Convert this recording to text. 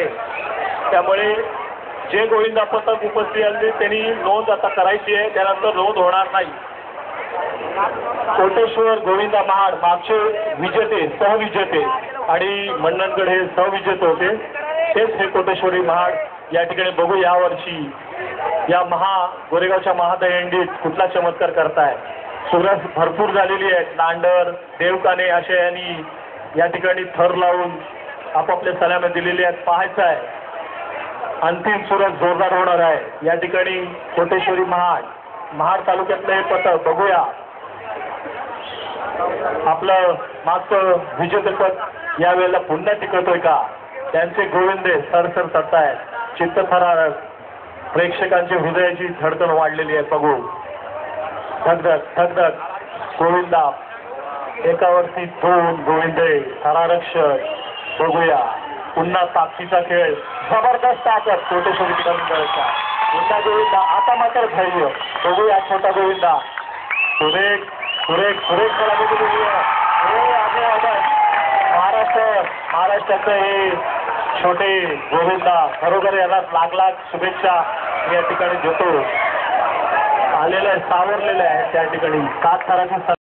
आहे. त्यामुळे जे गोविंदा पथक उपस्थित आले त्यांनी नोंद आता करायची आहे, त्यानंतर नोंद होणार नाही. कोटेश्वर गोविंदा महाड मागचे विजेते सहविजेते आणि मंडणगड हे सहविजेते होते, तेच हे कोटेश्वरी महाड या ठिकाणी बघू. यावर्षी या गोरेगावच्या महादहंडीत कुठला चमत्कार करताय. सुरस भरपूर झालेली आहेत. नांडर देवकाने अशा यांनी या ठिकाणी थर लावून आपापल्या सलाम्या दिलेल्या आहेत. पाहायचं आहे अंतिम सुरस जोरदार होणार आहे. या ठिकाणी कोटेश्वरी महाड तालुक्यातलं हे पथक बघूया. आपलं मागचं विजेतेपद यावेळेला पुन्हा टिकवतोय का. त्यांचे गोविंदे सरसर सरतायत. चित्तथरारक प्रेक्षकांची हृदयाची धडकन वाढलेली आहे. बघू धगधग धगधग गोविंदा एकावरती 2 गोविंदे थरारक्ष. बघूया पुन्हा ताकदीचा खेळ. जबरदस्त ताकद कोटेश्वरी मंडळाचा. पुन्हा गोविंदा आता मात्र धैर्य. बघूया छोटा गोविंदा सुरेख सुरेख सुरेख महाराष्ट्राचं हे छोटे गोविंदा खरोखर याला लाख शुभेच्छा या ठिकाणी देतो. आलेलं आहे सावरलेलं आहे त्या ठिकाणी 7 थराची